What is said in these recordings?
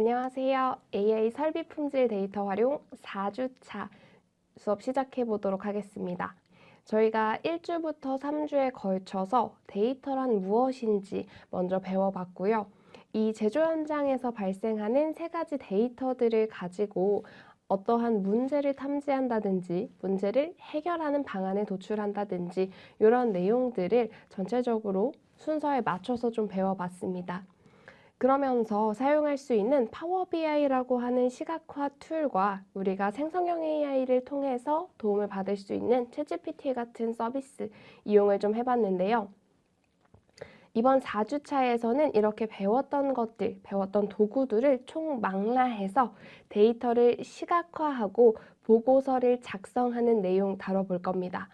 안녕하세요. AI 설비 품질 데이터 활용 4주차 수업 시작해 보도록 하겠습니다. 저희가 1주부터 3주에 걸쳐서 데이터란 무엇인지 먼저 배워봤고요. 이 제조 현장에서 발생하는 세 가지 데이터들을 가지고 어떠한 문제를 탐지한다든지 문제를 해결하는 방안을 도출한다든지 이런 내용들을 전체적으로 순서에 맞춰서 좀 배워봤습니다. 그러면서 사용할 수 있는 파워 BI라고 하는 시각화 툴과 우리가 생성형 AI를 통해서 도움을 받을 수 있는 챗GPT 같은 서비스 이용을 좀 해봤는데요. 이번 4주차에서는 이렇게 배웠던 것들, 배웠던 도구들을 총망라해서 데이터를 시각화하고 보고서를 작성하는 내용 다뤄볼 겁니다.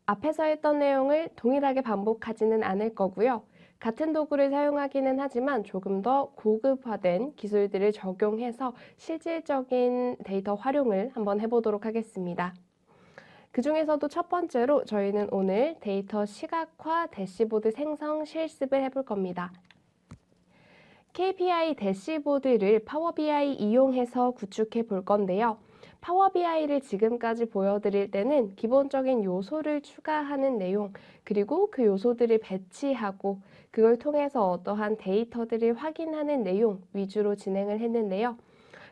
앞에서 했던 내용을 동일하게 반복하지는 않을 거고요. 같은 도구를 사용하기는 하지만 조금 더 고급화된 기술들을 적용해서 실질적인 데이터 활용을 한번 해보도록 하겠습니다. 그 중에서도 첫 번째로 저희는 오늘 데이터 시각화 대시보드 생성 실습을 해볼 겁니다. KPI 대시보드를 파워 BI 이용해서 구축해 볼 건데요. 파워 BI를 지금까지 보여드릴 때는 기본적인 요소를 추가하는 내용, 그리고 그 요소들을 배치하고 그걸 통해서 어떠한 데이터들을 확인하는 내용 위주로 진행을 했는데요.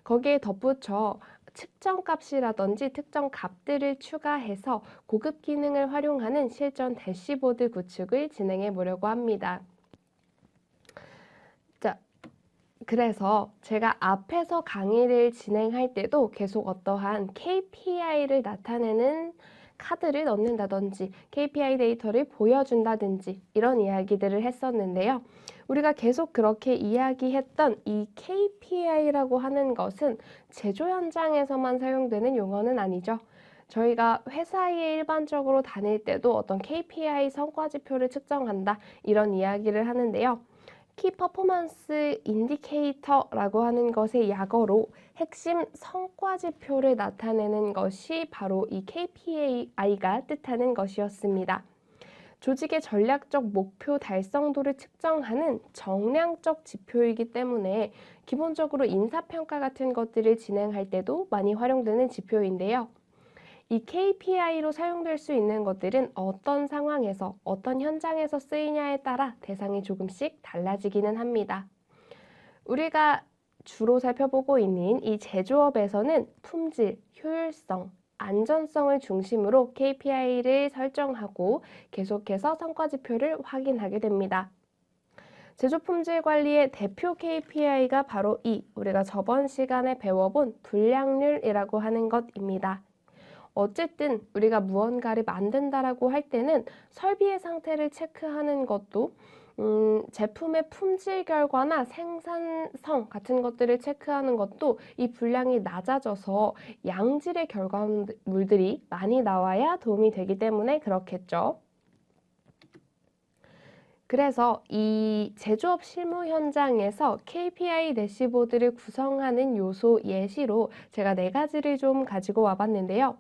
거기에 덧붙여 측정 값이라든지 특정 값들을 추가해서 고급 기능을 활용하는 실전 대시보드 구축을 진행해 보려고 합니다. 그래서 제가 앞에서 강의를 진행할 때도 계속 어떠한 KPI를 나타내는 카드를 넣는다든지 KPI 데이터를 보여준다든지 이런 이야기들을 했었는데요. 우리가 계속 그렇게 이야기했던 이 KPI라고 하는 것은 제조 현장에서만 사용되는 용어는 아니죠. 저희가 회사에 일반적으로 다닐 때도 어떤 KPI 성과지표를 측정한다 이런 이야기를 하는데요. 키 퍼포먼스 인디케이터라고 하는 것의 약어로 핵심 성과지표를 나타내는 것이 바로 이 KPI가 뜻하는 것이었습니다. 조직의 전략적 목표 달성도를 측정하는 정량적 지표이기 때문에 기본적으로 인사평가 같은 것들을 진행할 때도 많이 활용되는 지표인데요. 이 KPI로 사용될 수 있는 것들은 어떤 상황에서, 어떤 현장에서 쓰이냐에 따라 대상이 조금씩 달라지기는 합니다. 우리가 주로 살펴보고 있는 이 제조업에서는 품질, 효율성, 안전성을 중심으로 KPI를 설정하고 계속해서 성과지표를 확인하게 됩니다. 제조 품질 관리의 대표 KPI가 바로 우리가 저번 시간에 배워본 불량률이라고 하는 것입니다. 어쨌든 우리가 무언가를 만든다라고 할 때는 설비의 상태를 체크하는 것도 제품의 품질 결과나 생산성 같은 것들을 체크하는 것도 이 분량이 낮아져서 양질의 결과물들이 많이 나와야 도움이 되기 때문에 그렇겠죠. 그래서 이 제조업 실무 현장에서 KPI 대시보드를 구성하는 요소 예시로 제가 4가지를 좀 가지고 와봤는데요.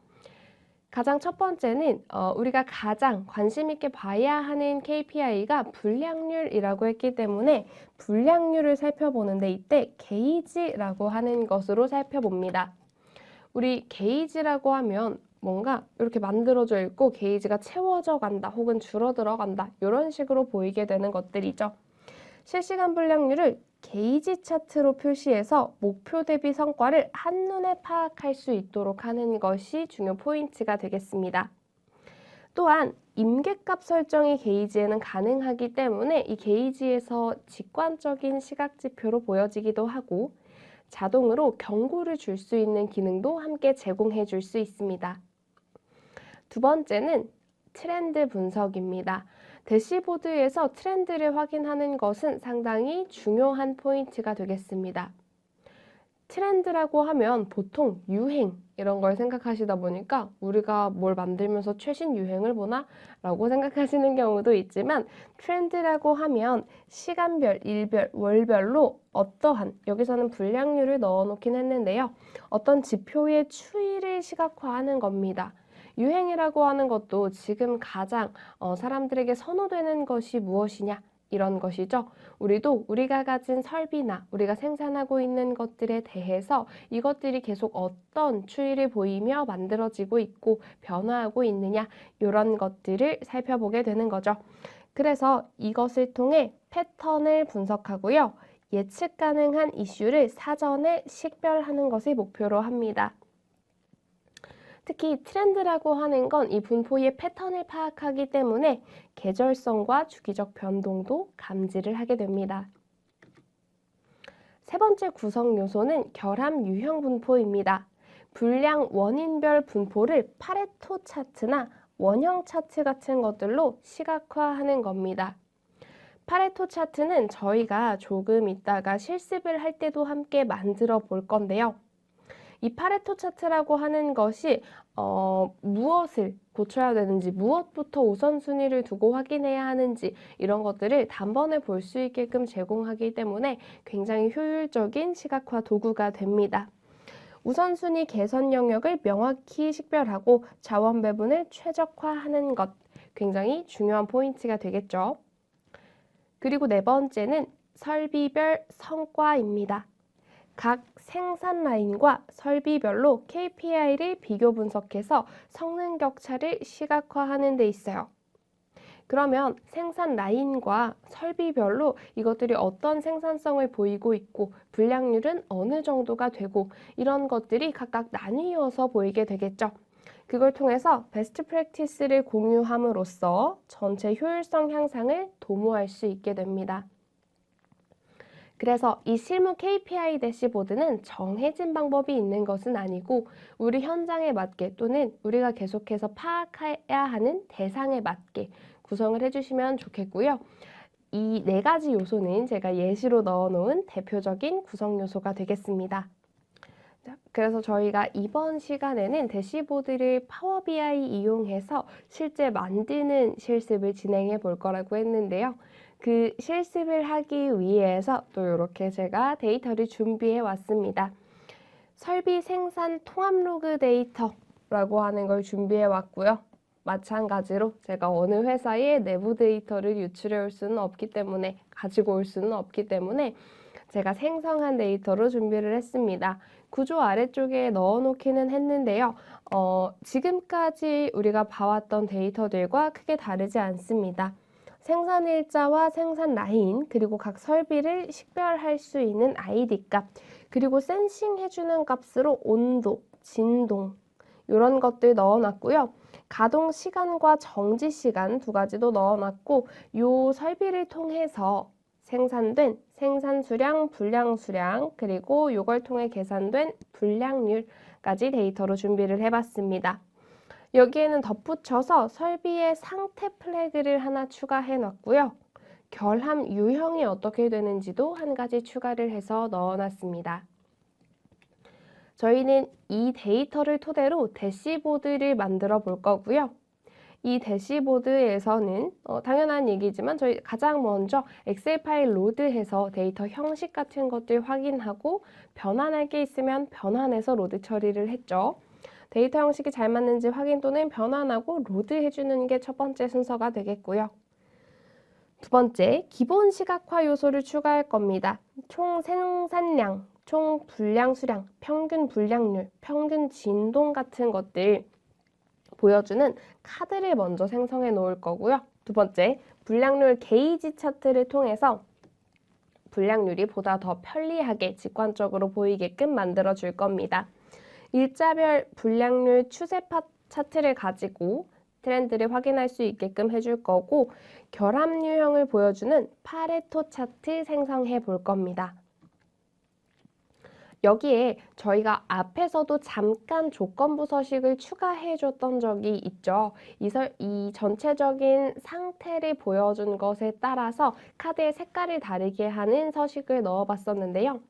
가장 첫 번째는 우리가 가장 관심 있게 봐야 하는 KPI가 불량률이라고 했기 때문에 불량률을 살펴보는데 이때 게이지라고 하는 것으로 살펴봅니다. 우리 게이지라고 하면 뭔가 이렇게 만들어져 있고 게이지가 채워져 간다 혹은 줄어들어 간다 이런 식으로 보이게 되는 것들이죠. 실시간 불량률을 게이지 차트로 표시해서 목표 대비 성과를 한눈에 파악할 수 있도록 하는 것이 중요 포인트가 되겠습니다. 또한 임계값 설정이 게이지에는 가능하기 때문에 이 게이지에서 직관적인 시각지표로 보여지기도 하고 자동으로 경고를 줄 수 있는 기능도 함께 제공해 줄 수 있습니다. 두 번째는 트렌드 분석입니다. 대시보드에서 트렌드를 확인하는 것은 상당히 중요한 포인트가 되겠습니다. 트렌드라고 하면 보통 유행 이런 걸 생각하시다 보니까 우리가 뭘 만들면서 최신 유행을 보나? 라고 생각하시는 경우도 있지만 트렌드라고 하면 시간별, 일별, 월별로 어떠한 여기서는 불량률을 넣어놓긴 했는데요. 어떤 지표의 추이를 시각화하는 겁니다. 유행이라고 하는 것도 지금 가장 사람들에게 선호되는 것이 무엇이냐 이런 것이죠. 우리도 우리가 가진 설비나 우리가 생산하고 있는 것들에 대해서 이것들이 계속 어떤 추이를 보이며 만들어지고 있고 변화하고 있느냐 이런 것들을 살펴보게 되는 거죠. 그래서 이것을 통해 패턴을 분석하고요. 예측 가능한 이슈를 사전에 식별하는 것을 목표로 합니다. 특히 트렌드라고 하는 건 이 분포의 패턴을 파악하기 때문에 계절성과 주기적 변동도 감지를 하게 됩니다. 세 번째 구성 요소는 결함 유형 분포입니다. 불량 원인별 분포를 파레토 차트나 원형 차트 같은 것들로 시각화하는 겁니다. 파레토 차트는 저희가 조금 이따가 실습을 할 때도 함께 만들어 볼 건데요. 이 파레토 차트라고 하는 것이 무엇을 고쳐야 되는지, 무엇부터 우선순위를 두고 확인해야 하는지 이런 것들을 단번에 볼 수 있게끔 제공하기 때문에 굉장히 효율적인 시각화 도구가 됩니다. 우선순위 개선 영역을 명확히 식별하고 자원 배분을 최적화하는 것, 굉장히 중요한 포인트가 되겠죠. 그리고 네 번째는 설비별 성과입니다. 각 생산 라인과 설비별로 KPI를 비교 분석해서 성능 격차를 시각화하는 데 있어요. 그러면 생산 라인과 설비별로 이것들이 어떤 생산성을 보이고 있고 불량률은 어느 정도가 되고 이런 것들이 각각 나뉘어서 보이게 되겠죠. 그걸 통해서 베스트 프랙티스를 공유함으로써 전체 효율성 향상을 도모할 수 있게 됩니다. 그래서 이 실무 KPI 대시보드는 정해진 방법이 있는 것은 아니고 우리 현장에 맞게 또는 우리가 계속해서 파악해야 하는 대상에 맞게 구성을 해주시면 좋겠고요. 이 네 가지 요소는 제가 예시로 넣어놓은 대표적인 구성 요소가 되겠습니다. 그래서 저희가 이번 시간에는 대시보드를 파워 BI 이용해서 실제 만드는 실습을 진행해 볼 거라고 했는데요. 그 실습을 하기 위해서 또 이렇게 제가 데이터를 준비해 왔습니다. 설비 생산 통합 로그 데이터라고 하는 걸 준비해 왔고요. 마찬가지로 제가 어느 회사의 내부 데이터를 유출해 올 수는 없기 때문에 가지고 올 수는 없기 때문에 제가 생성한 데이터로 준비를 했습니다. 구조 아래쪽에 넣어놓기는 했는데요. 지금까지 우리가 봐왔던 데이터들과 크게 다르지 않습니다. 생산 일자와 생산 라인, 그리고 각 설비를 식별할 수 있는 ID 값, 그리고 센싱 해주는 값으로 온도, 진동 이런 것들 넣어놨고요. 가동 시간과 정지 시간 두 가지도 넣어놨고 이 설비를 통해서 생산된 생산 수량, 불량 수량, 그리고 이걸 통해 계산된 불량률까지 데이터로 준비를 해봤습니다. 여기에는 덧붙여서 설비의 상태 플래그를 하나 추가해 놨고요. 결함 유형이 어떻게 되는지도 한 가지 추가를 해서 넣어놨습니다. 저희는 이 데이터를 토대로 대시보드를 만들어 볼 거고요. 이 대시보드에서는 당연한 얘기지만 저희 가장 먼저 엑셀 파일 로드해서 데이터 형식 같은 것들 확인하고 변환할 게 있으면 변환해서 로드 처리를 했죠. 데이터 형식이 잘 맞는지 확인 또는 변환하고 로드해주는 게 첫 번째 순서가 되겠고요. 두 번째, 기본 시각화 요소를 추가할 겁니다. 총 생산량, 총 불량 수량, 평균 불량률, 평균 진동 같은 것들 보여주는 카드를 먼저 생성해 놓을 거고요. 두 번째, 불량률 게이지 차트를 통해서 불량률이 보다 더 편리하게 직관적으로 보이게끔 만들어 줄 겁니다. 일자별 불량률 추세 차트를 가지고 트렌드를 확인할 수 있게끔 해줄 거고 결함 유형을 보여주는 파레토 차트 생성해 볼 겁니다. 여기에 저희가 앞에서도 잠깐 조건부 서식을 추가해 줬던 적이 있죠. 이 전체적인 상태를 보여준 것에 따라서 카드의 색깔을 다르게 하는 서식을 넣어 봤었는데요.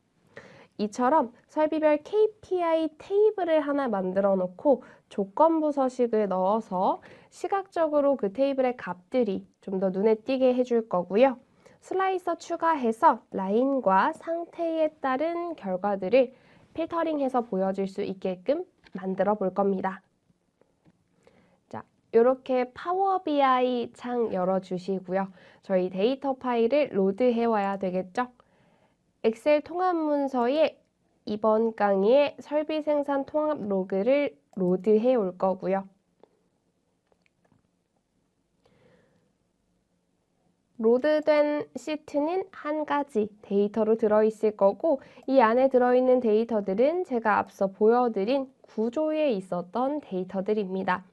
이처럼 설비별 KPI 테이블을 하나 만들어 놓고 조건부 서식을 넣어서 시각적으로 그 테이블의 값들이 좀 더 눈에 띄게 해줄 거고요. 슬라이서 추가해서 라인과 상태에 따른 결과들을 필터링해서 보여줄 수 있게끔 만들어 볼 겁니다. 자, 이렇게 파워 BI 창 열어주시고요. 저희 데이터 파일을 로드해 와야 되겠죠? 엑셀 통합 문서에 이번 강의의 설비 생산 통합 로그를 로드해 올 거고요. 로드된 시트는 한 가지 데이터로 들어있을 거고 이 안에 들어있는 데이터들은 제가 앞서 보여드린 구조에 있었던 데이터들입니다.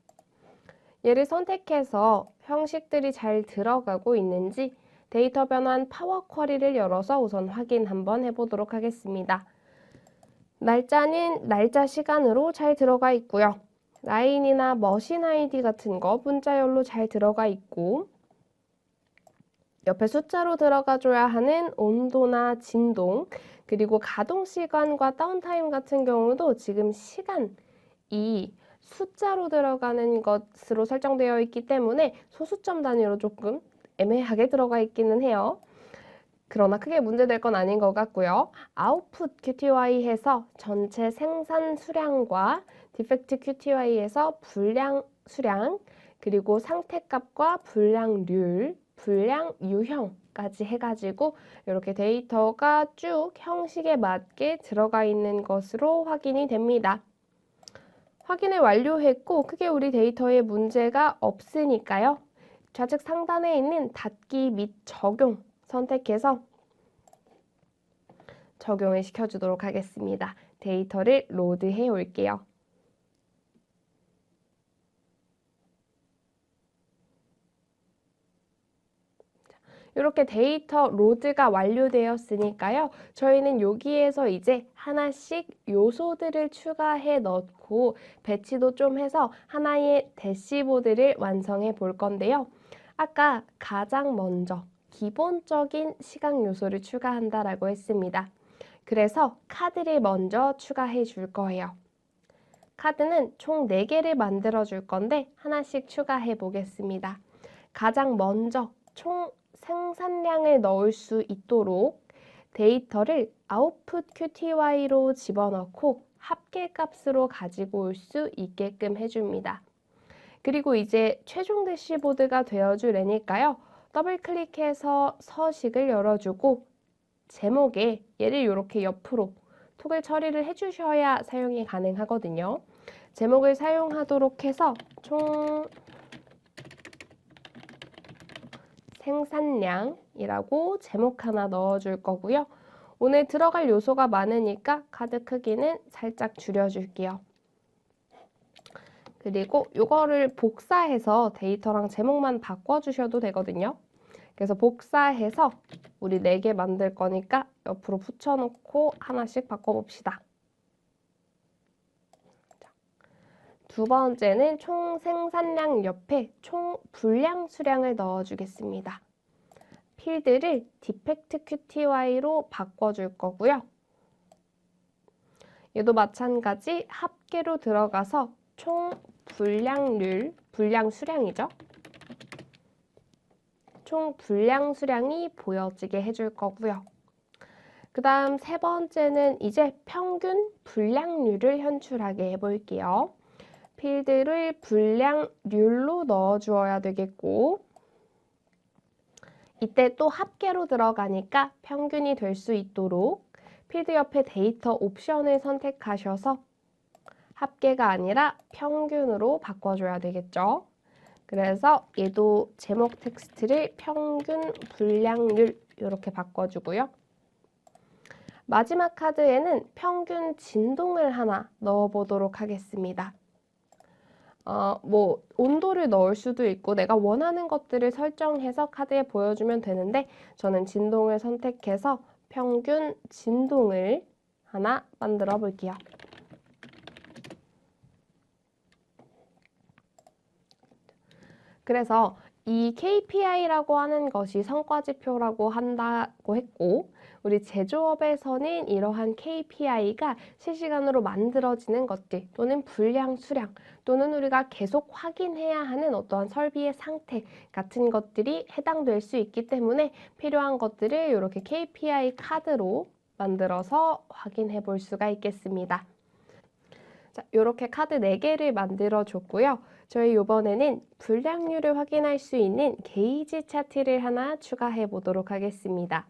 얘를 선택해서 형식들이 잘 들어가고 있는지 데이터 변환 파워 쿼리를 열어서 우선 확인 한번 해보도록 하겠습니다. 날짜는 날짜 시간으로 잘 들어가 있고요. 라인이나 머신 아이디 같은 거 문자열로 잘 들어가 있고 옆에 숫자로 들어가줘야 하는 온도나 진동, 그리고 가동 시간과 다운타임 같은 경우도 지금 시간이 숫자로 들어가는 것으로 설정되어 있기 때문에 소수점 단위로 조금 애매하게 들어가 있기는 해요. 그러나 크게 문제될 건 아닌 것 같고요. 아웃풋 QTY 해서 전체 생산 수량과 디펙트 QTY 해서 분량 수량, 그리고 상태값과 분량률, 분량 유형까지 해가지고 이렇게 데이터가 쭉 형식에 맞게 들어가 있는 것으로 확인이 됩니다. 확인을 완료했고 크게 우리 데이터에 문제가 없으니까요. 좌측 상단에 있는 닫기 및 적용 선택해서 적용을 시켜주도록 하겠습니다. 데이터를 로드해 올게요. 이렇게 데이터 로드가 완료되었으니까요. 저희는 여기에서 이제 하나씩 요소들을 추가해 넣고 배치도 좀 해서 하나의 대시보드를 완성해 볼 건데요. 아까 가장 먼저 기본적인 시각 요소를 추가한다라고 했습니다. 그래서 카드를 먼저 추가해 줄 거예요. 카드는 총 4개를 만들어 줄 건데 하나씩 추가해 보겠습니다. 가장 먼저 총 생산량을 넣을 수 있도록 데이터를 output QTY로 집어넣고 합계값으로 가지고 올 수 있게끔 해줍니다. 그리고 이제 최종 대시보드가 되어줄 애니까요. 더블 클릭해서 서식을 열어주고 제목에 얘를 이렇게 옆으로 토글 처리를 해주셔야 사용이 가능하거든요. 제목을 사용하도록 해서 총 생산량이라고 제목 하나 넣어줄 거고요. 오늘 들어갈 요소가 많으니까 카드 크기는 살짝 줄여줄게요. 그리고 이거를 복사해서 데이터랑 제목만 바꿔주셔도 되거든요. 그래서 복사해서 우리 4개 만들 거니까 옆으로 붙여놓고 하나씩 바꿔봅시다. 두 번째는 총 생산량 옆에 총 분량 수량을 넣어주겠습니다. 필드를 디펙트 QTY로 바꿔줄 거고요. 얘도 마찬가지 합계로 들어가서 총 분량률, 분량 수량이죠. 총 분량 수량이 보여지게 해줄 거고요. 그 다음 세 번째는 이제 평균 분량률을 현출하게 해볼게요. 필드를 분량률로 넣어주어야 되겠고 이때 또 합계로 들어가니까 평균이 될 수 있도록 필드 옆에 데이터 옵션을 선택하셔서 합계가 아니라 평균으로 바꿔줘야 되겠죠. 그래서 얘도 제목 텍스트를 평균 분량률 이렇게 바꿔주고요. 마지막 카드에는 평균 진동을 하나 넣어보도록 하겠습니다. 온도를 넣을 수도 있고 내가 원하는 것들을 설정해서 카드에 보여주면 되는데 저는 진동을 선택해서 평균 진동을 하나 만들어 볼게요. 그래서 이 KPI라고 하는 것이 성과지표라고 한다고 했고 우리 제조업에서는 이러한 KPI가 실시간으로 만들어지는 것들 또는 분량 수량 또는 우리가 계속 확인해야 하는 어떠한 설비의 상태 같은 것들이 해당될 수 있기 때문에 필요한 것들을 이렇게 KPI 카드로 만들어서 확인해 볼 수가 있겠습니다. 자, 이렇게 카드 4개를 만들어 줬고요. 저희 이번에는 불량률을 확인할 수 있는 게이지 차트를 하나 추가해 보도록 하겠습니다.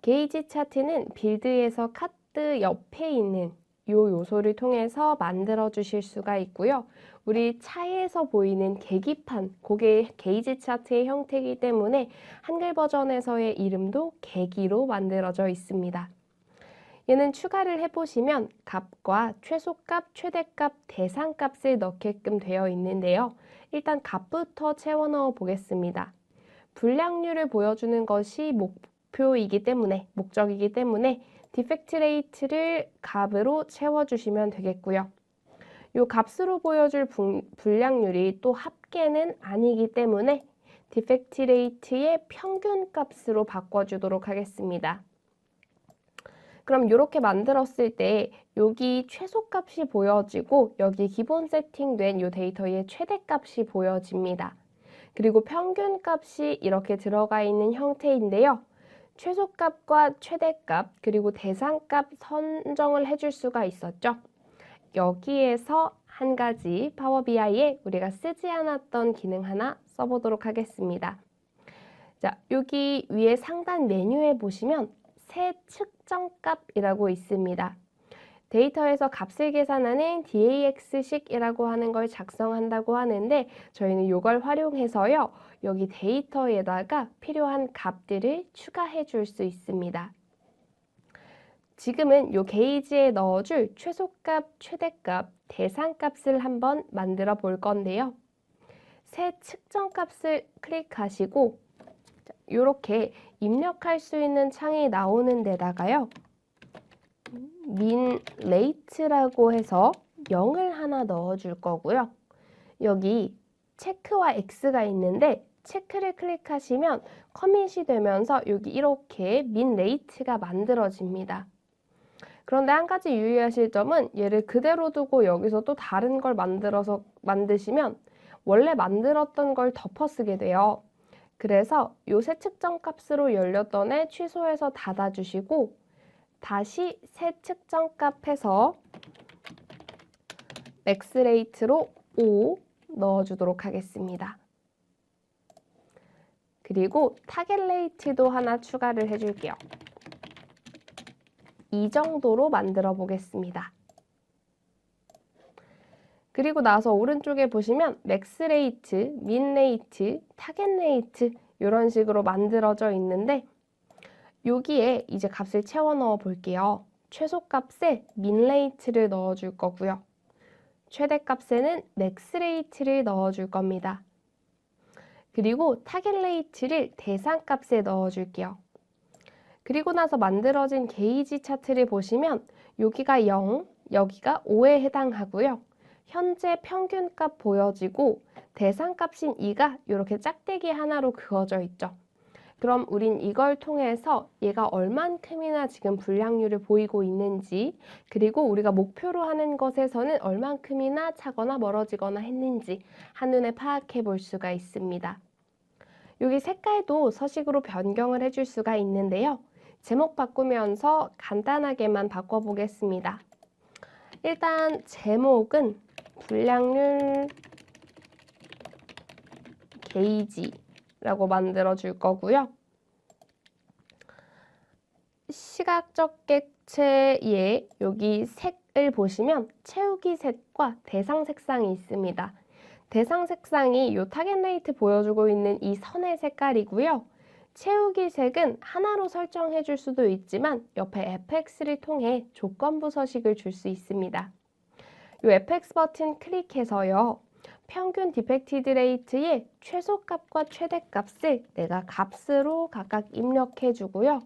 게이지 차트는 빌드에서 카드 옆에 있는 이 요소를 통해서 만들어 주실 수가 있고요. 우리 차에서 보이는 계기판, 그게 게이지 차트의 형태이기 때문에 한글 버전에서의 이름도 계기로 만들어져 있습니다. 얘는 추가를 해보시면 값과 최소값, 최대값, 대상값을 넣게끔 되어 있는데요. 일단 값부터 채워 넣어 보겠습니다. 불량률을 보여주는 것이 목표이기 때문에, 목적이기 때문에 디펙트 레이트를 값으로 채워주시면 되겠고요. 이 값으로 보여줄 불량률이 또 합계는 아니기 때문에 디펙트 레이트의 평균 값으로 바꿔주도록 하겠습니다. 그럼 이렇게 만들었을 때 여기 최소값이 보여지고 여기 기본 세팅된 이 데이터의 최대값이 보여집니다. 그리고 평균값이 이렇게 들어가 있는 형태인데요. 최소값과 최대값 그리고 대상값 선정을 해줄 수가 있었죠. 여기에서 한 가지 파워 BI에 우리가 쓰지 않았던 기능 하나 써보도록 하겠습니다. 자, 여기 위에 상단 메뉴에 보시면 새 측정값이라고 있습니다. 데이터에서 값을 계산하는 DAX식이라고 하는 걸 작성한다고 하는데 저희는 이걸 활용해서요. 여기 데이터에다가 필요한 값들을 추가해 줄 수 있습니다. 지금은 이 게이지에 넣어줄 최소값, 최대값, 대상값을 한번 만들어 볼 건데요. 새 측정값을 클릭하시고 이렇게 입력할 수 있는 창이 나오는 데다가요. min rate라고 해서 0을 하나 넣어줄 거고요. 여기 체크와 X가 있는데 체크를 클릭하시면 커밋이 되면서 여기 이렇게 min rate가 만들어집니다. 그런데 한 가지 유의하실 점은 얘를 그대로 두고 여기서 또 다른 걸 만드시면 원래 만들었던 걸 덮어쓰게 돼요. 그래서 요 새 측정 값으로 열렸던 애 취소해서 닫아주시고 다시 새 측정 값에서 맥스 레이트로 5 넣어주도록 하겠습니다. 그리고 타겟 레이트도 하나 추가를 해줄게요. 이 정도로 만들어 보겠습니다. 그리고 나서 오른쪽에 보시면 맥스 레이트, 민 레이트, 타겟 레이트 이런 식으로 만들어져 있는데 여기에 이제 값을 채워 넣어 볼게요. 최소값에 민 레이트를 넣어 줄 거고요. 최대값에는 맥스 레이트를 넣어 줄 겁니다. 그리고 타겟 레이트를 대상값에 넣어 줄게요. 그리고 나서 만들어진 게이지 차트를 보시면 여기가 0, 여기가 5에 해당하고요. 현재 평균값 보여지고 대상값인 2가 이렇게 짝대기 하나로 그어져 있죠. 그럼 우린 이걸 통해서 얘가 얼만큼이나 지금 불량률을 보이고 있는지 그리고 우리가 목표로 하는 것에서는 얼만큼이나 차거나 멀어지거나 했는지 한눈에 파악해 볼 수가 있습니다. 여기 색깔도 서식으로 변경을 해줄 수가 있는데요. 제목 바꾸면서 간단하게만 바꿔보겠습니다. 일단 제목은 불량률 게이지라고 만들어 줄 거고요. 시각적 객체에 여기 색을 보시면 채우기 색과 대상 색상이 있습니다. 대상 색상이 이 타겟 레이트 보여주고 있는 이 선의 색깔이고요. 채우기 색은 하나로 설정해 줄 수도 있지만 옆에 fx를 통해 조건부 서식을 줄 수 있습니다. 이 fx 버튼 클릭해서요. 평균 디펙티드 레이트의 최소값과 최대값을 내가 값으로 각각 입력해 주고요.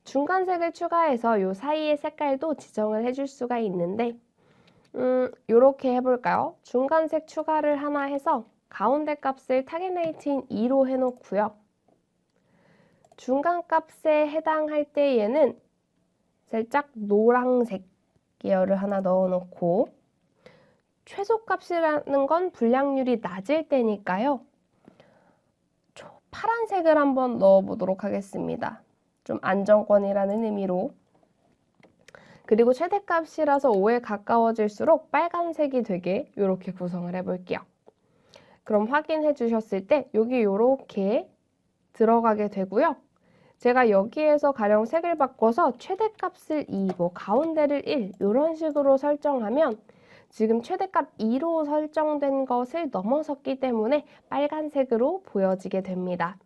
중간색을 추가해서 이 사이의 색깔도 지정을 해줄 수가 있는데 이렇게 해볼까요? 중간색 추가를 하나 해서 가운데 값을 타겟 레이트인 2로 해놓고요. 중간 값에 해당할 때 얘는 살짝 노란색 계열을 하나 넣어놓고 최소값이라는 건 불량률이 낮을 때니까요. 파란색을 한번 넣어보도록 하겠습니다. 좀 안정권이라는 의미로. 그리고 최대값이라서 5에 가까워질수록 빨간색이 되게 이렇게 구성을 해볼게요. 그럼 확인해 주셨을 때 여기 이렇게 들어가게 되고요. 제가 여기에서 가령 색을 바꿔서 최대값을 2, 뭐 가운데를 1 이런 식으로 설정하면 지금 최대값 2로 설정된 것을 넘어섰기 때문에 빨간색으로 보여지게 됩니다.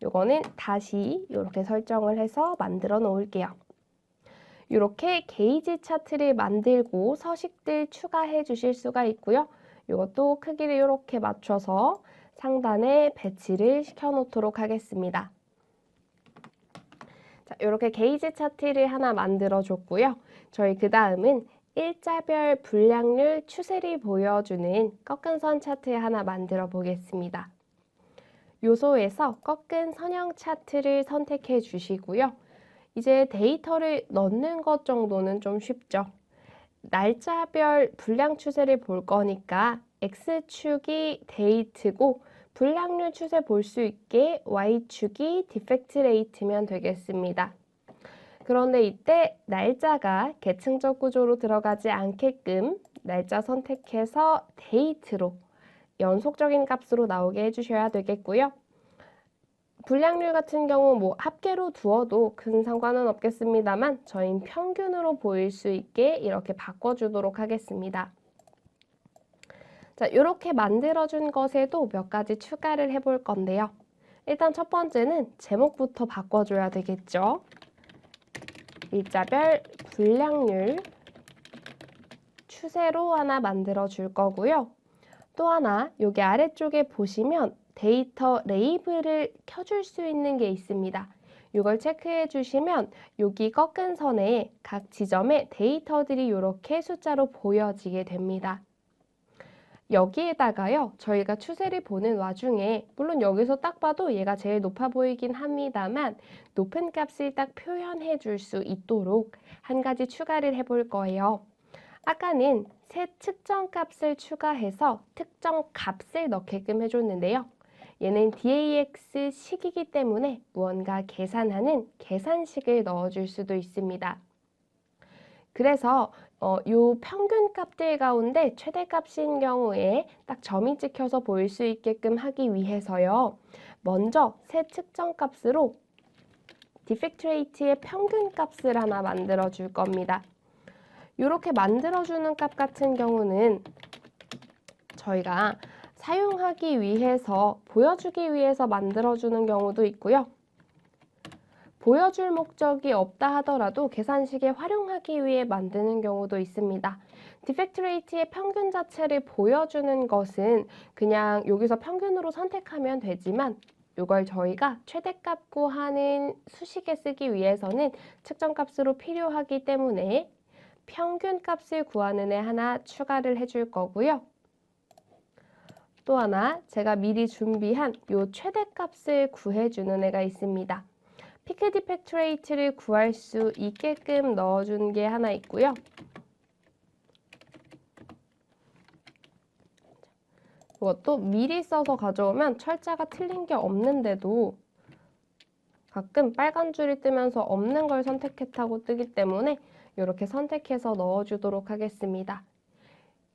이거는 다시 이렇게 설정을 해서 만들어 놓을게요. 이렇게 게이지 차트를 만들고 서식들 추가해 주실 수가 있고요. 이것도 크기를 이렇게 맞춰서 상단에 배치를 시켜 놓도록 하겠습니다. 자, 이렇게 게이지 차트를 하나 만들어 줬고요. 저희 그 다음은 일자별 분량률 추세를 보여주는 꺾은 선 차트 하나 만들어 보겠습니다. 요소에서 꺾은 선형 차트를 선택해 주시고요. 이제 데이터를 넣는 것 정도는 좀 쉽죠. 날짜별 분량 추세를 볼 거니까 X축이 데이트고 분량률 추세 볼 수 있게 Y축이 디펙트 레이트면 되겠습니다. 그런데 이때 날짜가 계층적 구조로 들어가지 않게끔 날짜 선택해서 데이트로 연속적인 값으로 나오게 해주셔야 되겠고요. 분량률 같은 경우 뭐 합계로 두어도 큰 상관은 없겠습니다만 저희는 평균으로 보일 수 있게 이렇게 바꿔주도록 하겠습니다. 자, 이렇게 만들어준 것에도 몇 가지 추가를 해볼 건데요. 일단 첫 번째는 제목부터 바꿔줘야 되겠죠. 일자별 분량률 추세로 하나 만들어 줄 거고요. 또 하나 여기 아래쪽에 보시면 데이터 레이블을 켜줄 수 있는 게 있습니다. 이걸 체크해 주시면 여기 꺾은 선에 각 지점에 데이터들이 이렇게 숫자로 보여지게 됩니다. 여기에다가요, 저희가 추세를 보는 와중에 물론 여기서 딱 봐도 얘가 제일 높아 보이긴 합니다만 높은 값을 딱 표현해 줄 수 있도록 한 가지 추가를 해볼 거예요. 아까는 새 측정 값을 추가해서 특정 값을 넣게끔 해줬는데요. 얘는 DAX 식이기 때문에 무언가 계산하는 계산식을 넣어줄 수도 있습니다. 그래서 요 평균 값들 가운데 최대값인 경우에 딱 점이 찍혀서 보일 수 있게끔 하기 위해서요. 먼저 새 측정 값으로 디펙트 레이트의 평균 값을 하나 만들어 줄 겁니다. 이렇게 만들어주는 값 같은 경우는 저희가 사용하기 위해서, 보여주기 위해서 만들어주는 경우도 있고요. 보여줄 목적이 없다 하더라도 계산식에 활용하기 위해 만드는 경우도 있습니다. 디펙트 레이트의 평균 자체를 보여주는 것은 그냥 여기서 평균으로 선택하면 되지만 이걸 저희가 최대값 구하는 수식에 쓰기 위해서는 측정값으로 필요하기 때문에 평균 값을 구하는 애 하나 추가를 해줄 거고요. 또 하나 제가 미리 준비한 요 최대값을 구해주는 애가 있습니다. 피크 디펙트 레이트를 구할 수 있게끔 넣어준 게 하나 있고요. 이것도 미리 써서 가져오면 철자가 틀린 게 없는데도 가끔 빨간 줄이 뜨면서 없는 걸 선택했다고 뜨기 때문에 이렇게 선택해서 넣어주도록 하겠습니다.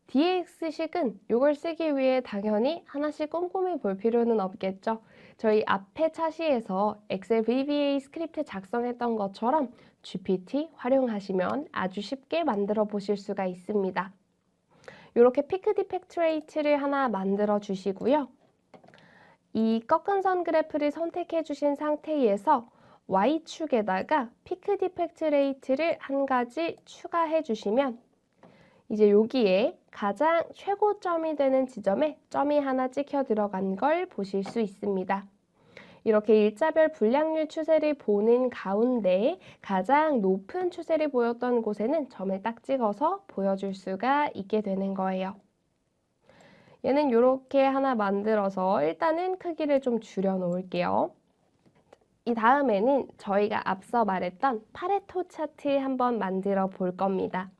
DX식은 이걸 쓰기 위해 당연히 하나씩 꼼꼼히 볼 필요는 없겠죠. 저희 앞에 차시에서 엑셀 VBA 스크립트 작성했던 것처럼 GPT 활용하시면 아주 쉽게 만들어 보실 수가 있습니다. 이렇게 피크 디펙트 레이트를 하나 만들어 주시고요. 이 꺾은 선 그래프를 선택해 주신 상태에서 Y축에다가 피크 디펙트 레이트를 한 가지 추가해 주시면 이제 여기에 가장 최고점이 되는 지점에 점이 하나 찍혀 들어간 걸 보실 수 있습니다. 이렇게 일자별 분량률 추세를 보는 가운데 가장 높은 추세를 보였던 곳에는 점을 딱 찍어서 보여줄 수가 있게 되는 거예요. 얘는 이렇게 하나 만들어서 일단은 크기를 좀 줄여 놓을게요. 이 다음에는 저희가 앞서 말했던 파레토 차트 한번 만들어 볼 겁니다.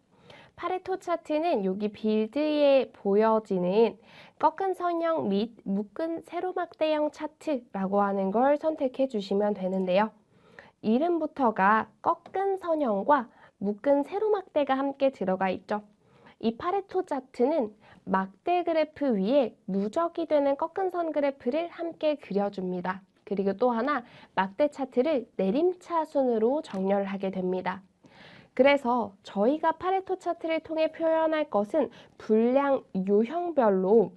파레토 차트는 여기 빌드에 보여지는 꺾은 선형 및 묶은 세로막대형 차트라고 하는 걸 선택해 주시면 되는데요. 이름부터가 꺾은 선형과 묶은 세로막대가 함께 들어가 있죠. 이 파레토 차트는 막대 그래프 위에 누적이 되는 꺾은 선 그래프를 함께 그려줍니다. 그리고 또 하나 막대 차트를 내림차순으로 정렬하게 됩니다. 그래서 저희가 파레토 차트를 통해 표현할 것은 분량 유형별로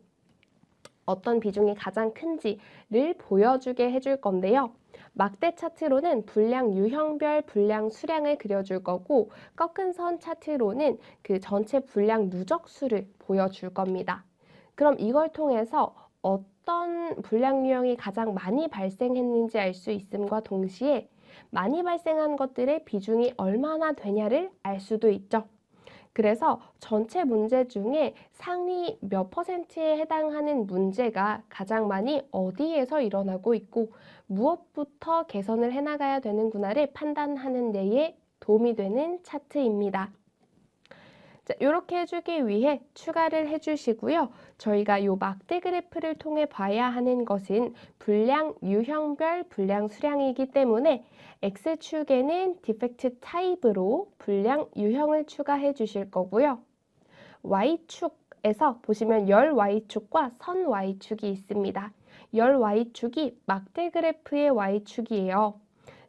어떤 비중이 가장 큰지를 보여주게 해줄 건데요. 막대 차트로는 분량 유형별 분량 수량을 그려줄 거고 꺾은 선 차트로는 그 전체 분량 누적수를 보여줄 겁니다. 그럼 이걸 통해서 어떤 분량 유형이 가장 많이 발생했는지 알 수 있음과 동시에 많이 발생한 것들의 비중이 얼마나 되냐를 알 수도 있죠. 그래서 전체 문제 중에 상위 몇 퍼센트에 해당하는 문제가 가장 많이 어디에서 일어나고 있고 무엇부터 개선을 해나가야 되는구나를 판단하는 데에 도움이 되는 차트입니다. 자, 이렇게 해주기 위해 추가를 해주시고요. 저희가 이 막대 그래프를 통해 봐야 하는 것은 분량 유형별 분량 수량이기 때문에 X축에는 디펙트 타입으로 분량 유형을 추가해 주실 거고요. Y축에서 보시면 열 Y축과 선 Y축이 있습니다. 열 Y축이 막대 그래프의 Y축이에요.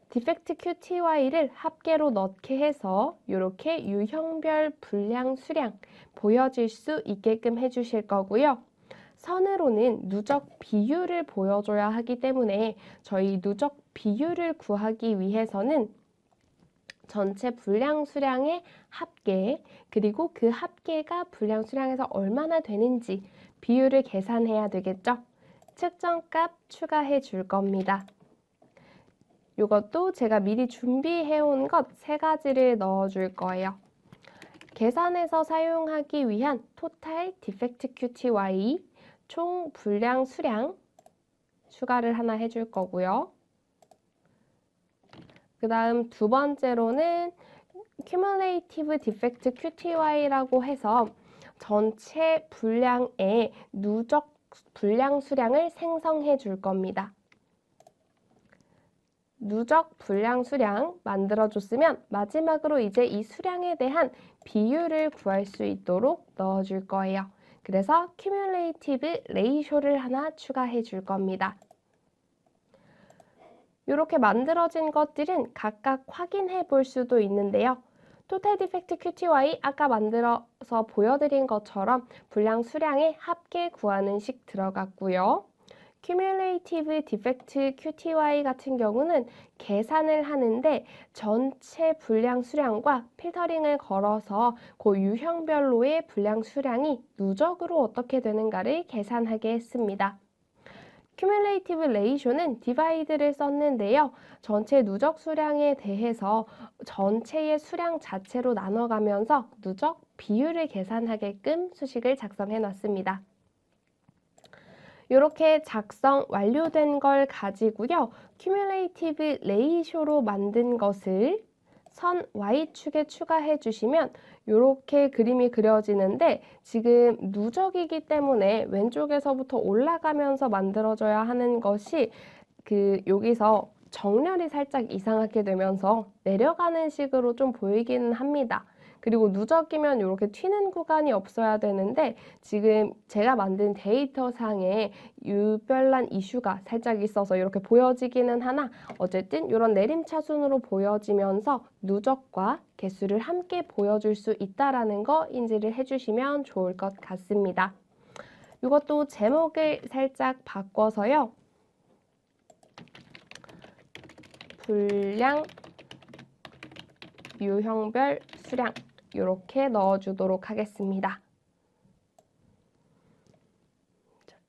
디펙트 QTY를 합계로 넣게 해서 이렇게 유형별 분량 수량 보여질 수 있게끔 해주실 거고요. 선으로는 누적 비율을 보여줘야 하기 때문에 저희 누적 비율을 구하기 위해서는 전체 분량 수량의 합계 그리고 그 합계가 분량 수량에서 얼마나 되는지 비율을 계산해야 되겠죠. 측정값 추가해 줄 겁니다. 이것도 제가 미리 준비해 온 것 3가지를 넣어 줄 거예요. 계산에서 사용하기 위한 토탈 디펙트 QTY 총 분량 수량 추가를 하나 해줄 거고요. 그 다음 두 번째로는 Cumulative Defect QTY라고 해서 전체 분량의 누적 분량 수량을 생성해 줄 겁니다. 누적 분량 수량 만들어줬으면 마지막으로 이제 이 수량에 대한 비율을 구할 수 있도록 넣어줄 거예요. 그래서 Cumulative Ratio를 하나 추가해 줄 겁니다. 이렇게 만들어진 것들은 각각 확인해 볼 수도 있는데요. 토탈 디펙트 QTY 아까 만들어서 보여드린 것처럼 분량 수량의 합계 구하는 식 들어갔고요. Cumulative Defect QTY 같은 경우는 계산을 하는데 전체 분량 수량과 필터링을 걸어서 그 유형별로의 분량 수량이 누적으로 어떻게 되는가를 계산하게 했습니다. Cumulative Ratio는 divide를 썼는데요. 전체 누적 수량에 대해서 전체의 수량 자체로 나눠가면서 누적 비율을 계산하게끔 수식을 작성해 놨습니다. 이렇게 작성 완료된 걸 가지고요. Cumulative Ratio로 만든 것을 선 Y축에 추가해 주시면 이렇게 그림이 그려지는데 지금 누적이기 때문에 왼쪽에서부터 올라가면서 만들어져야 하는 것이 여기서 정렬이 살짝 이상하게 되면서 내려가는 식으로 좀 보이기는 합니다. 그리고 누적이면 이렇게 튀는 구간이 없어야 되는데 지금 제가 만든 데이터상에 유별난 이슈가 살짝 있어서 이렇게 보여지기는 하나 어쨌든 이런 내림차순으로 보여지면서 누적과 개수를 함께 보여줄 수 있다는 거 인지를 해주시면 좋을 것 같습니다. 이것도 제목을 살짝 바꿔서요. 분량 유형별 수량 이렇게 넣어주도록 하겠습니다.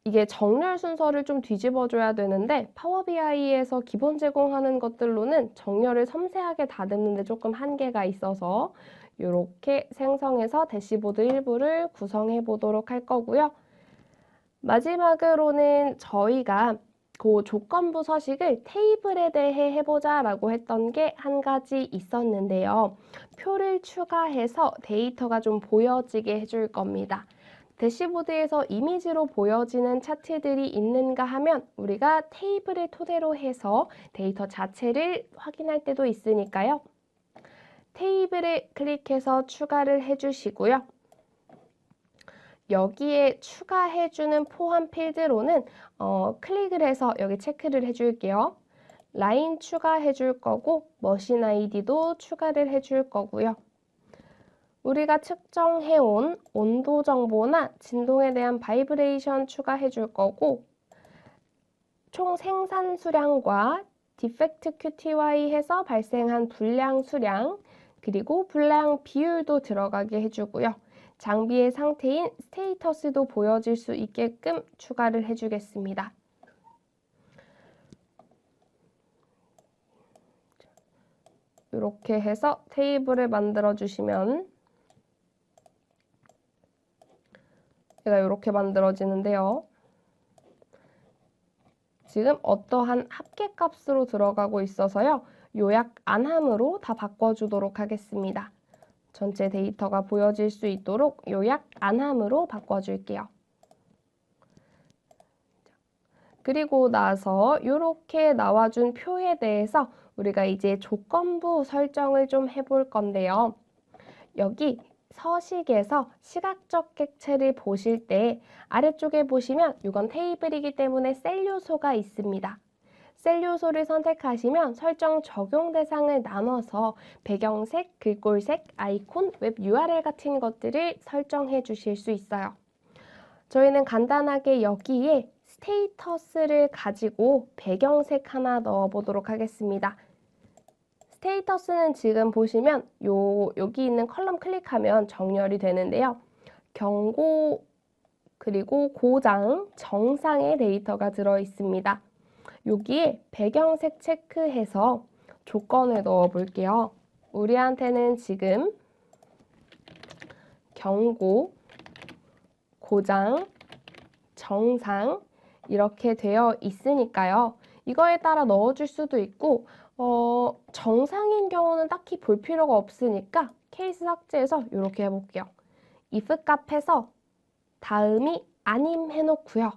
이게 정렬 순서를 좀 뒤집어줘야 되는데 파워 BI에서 기본 제공하는 것들로는 정렬을 섬세하게 다듬는데 조금 한계가 있어서 이렇게 생성해서 대시보드 일부를 구성해 보도록 할 거고요. 마지막으로는 저희가 그 조건부 서식을 테이블에 대해 해보자 라고 했던 게 한 가지 있었는데요. 표를 추가해서 데이터가 좀 보여지게 해줄 겁니다. 대시보드에서 이미지로 보여지는 차트들이 있는가 하면 우리가 테이블을 토대로 해서 데이터 자체를 확인할 때도 있으니까요. 테이블을 클릭해서 추가를 해주시고요. 여기에 추가해주는 포함 필드로는 클릭을 해서 여기 체크를 해줄게요. 라인 추가해줄 거고 머신 아이디도 추가를 해줄 거고요. 우리가 측정해온 온도 정보나 진동에 대한 바이브레이션 추가해줄 거고 총 생산 수량과 디펙트 QTY 해서 발생한 불량 수량 그리고 불량 비율도 들어가게 해주고요. 장비의 상태인 스테이터스도 보여질 수 있게끔 추가를 해주겠습니다. 이렇게 해서 테이블을 만들어 주시면 얘가 이렇게 만들어지는데요. 지금 어떠한 합계값으로 들어가고 있어서요. 요약 안함으로 다 바꿔주도록 하겠습니다. 전체 데이터가 보여질 수 있도록 요약 안함으로 바꿔줄게요. 그리고 나서 이렇게 나와준 표에 대해서 우리가 이제 조건부 설정을 좀 해볼 건데요. 여기 서식에서 시각적 객체를 보실 때 아래쪽에 보시면 이건 테이블이기 때문에 셀 요소가 있습니다. 셀 요소를 선택하시면 설정 적용 대상을 나눠서 배경색, 글꼴색, 아이콘, 웹 URL 같은 것들을 설정해 주실 수 있어요. 저희는 간단하게 여기에 스테이터스를 가지고 배경색 하나 넣어 보도록 하겠습니다. 스테이터스는 지금 보시면 여기 있는 컬럼 클릭하면 정렬이 되는데요. 경고 그리고 고장, 정상의 데이터가 들어 있습니다. 여기에 배경색 체크해서 조건을 넣어 볼게요. 우리한테는 지금 경고, 고장, 정상 이렇게 되어 있으니까요. 이거에 따라 넣어줄 수도 있고 정상인 경우는 딱히 볼 필요가 없으니까 케이스 삭제해서 이렇게 해볼게요. if 값에서 다음이 아님 해놓고요.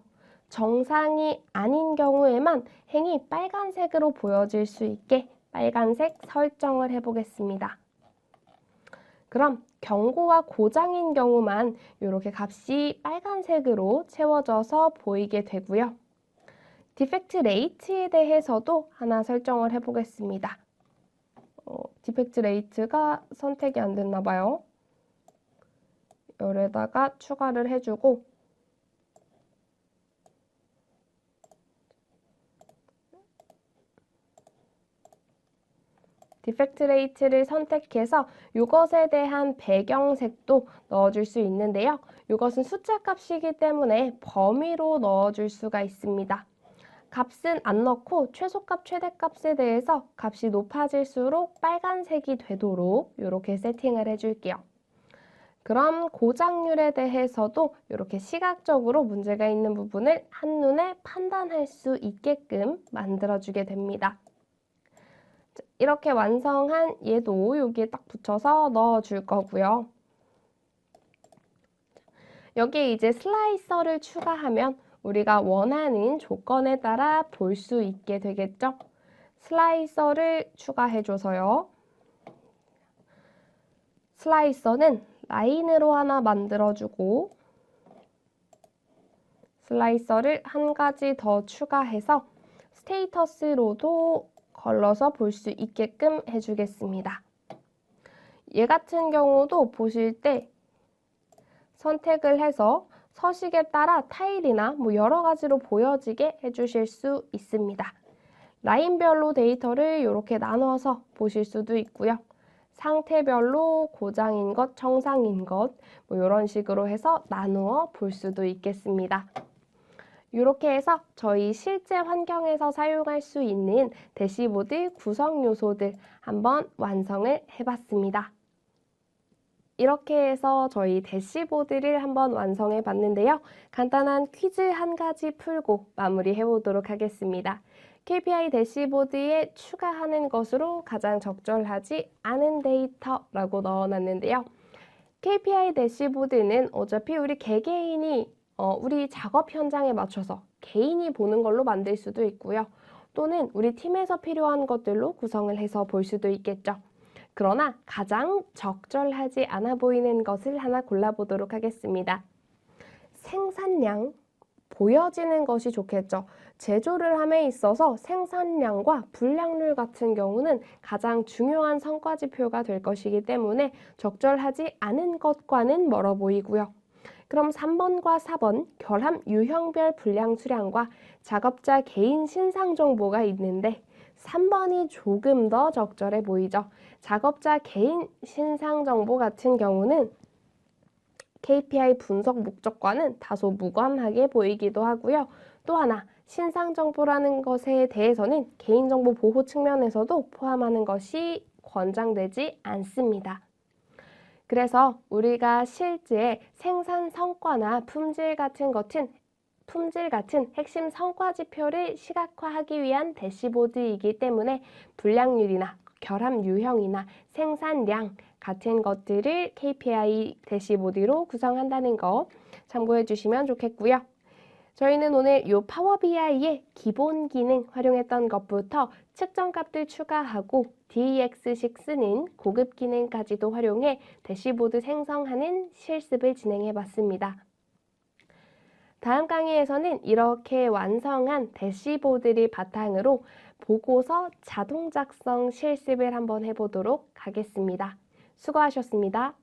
정상이 아닌 경우에만 행이 빨간색으로 보여질 수 있게 빨간색 설정을 해보겠습니다. 그럼 경고와 고장인 경우만 이렇게 값이 빨간색으로 채워져서 보이게 되고요. 디펙트 레이트에 대해서도 하나 설정을 해보겠습니다. 디펙트 레이트가 선택이 안 됐나 봐요. 여기다가 추가를 해주고 디펙트 레이트를 선택해서 이것에 대한 배경색도 넣어줄 수 있는데요. 이것은 숫자 값이기 때문에 범위로 넣어줄 수가 있습니다. 값은 안 넣고 최소값, 최대값에 대해서 값이 높아질수록 빨간색이 되도록 이렇게 세팅을 해줄게요. 그럼 고장률에 대해서도 이렇게 시각적으로 문제가 있는 부분을 한눈에 판단할 수 있게끔 만들어주게 됩니다. 이렇게 완성한 얘도 여기에 딱 붙여서 넣어줄 거고요. 여기에 이제 슬라이서를 추가하면 우리가 원하는 조건에 따라 볼 수 있게 되겠죠? 슬라이서를 추가해줘서요. 슬라이서는 라인으로 하나 만들어주고 슬라이서를 한 가지 더 추가해서 스테이터스로도 걸러서 볼 수 있게끔 해주겠습니다. 얘 같은 경우도 보실 때 선택을 해서 서식에 따라 타일이나 여러 가지로 보여지게 해주실 수 있습니다. 라인별로 데이터를 이렇게 나눠서 보실 수도 있고요. 상태별로 고장인 것, 정상인 것 이런 식으로 해서 나누어 볼 수도 있겠습니다. 이렇게 해서 저희 실제 환경에서 사용할 수 있는 대시보드 구성 요소들 한번 완성을 해봤습니다. 이렇게 해서 저희 대시보드를 한번 완성해 봤는데요. 간단한 퀴즈 한 가지 풀고 마무리해 보도록 하겠습니다. KPI 대시보드에 추가하는 것으로 가장 적절하지 않은 데이터라고 넣어놨는데요. KPI 대시보드는 어차피 우리 개개인이 우리 작업 현장에 맞춰서 개인이 보는 걸로 만들 수도 있고요. 또는 우리 팀에서 필요한 것들로 구성을 해서 볼 수도 있겠죠. 그러나 가장 적절하지 않아 보이는 것을 하나 골라보도록 하겠습니다. 생산량, 보여지는 것이 좋겠죠. 제조를 함에 있어서 생산량과 불량률 같은 경우는 가장 중요한 성과 지표가 될 것이기 때문에 적절하지 않은 것과는 멀어 보이고요. 그럼 3번과 4번 결함 유형별 불량 수량과 작업자 개인 신상 정보가 있는데 3번이 조금 더 적절해 보이죠. 작업자 개인 신상 정보 같은 경우는 KPI 분석 목적과는 다소 무관하게 보이기도 하고요. 또 하나, 신상 정보라는 것에 대해서는 개인정보 보호 측면에서도 포함하는 것이 권장되지 않습니다. 그래서 우리가 실제 생산 성과나 품질 같은 핵심 성과 지표를 시각화하기 위한 대시보드이기 때문에 불량률이나 결함 유형이나 생산량 같은 것들을 KPI 대시보드로 구성한다는 거 참고해 주시면 좋겠고요. 저희는 오늘 이 파워 BI의 기본 기능 활용했던 것부터 측정값들 추가하고 DX6는 고급 기능까지도 활용해 대시보드 생성하는 실습을 진행해 봤습니다. 다음 강의에서는 이렇게 완성한 대시보드를 바탕으로 보고서 자동 작성 실습을 한번 해보도록 하겠습니다. 수고하셨습니다.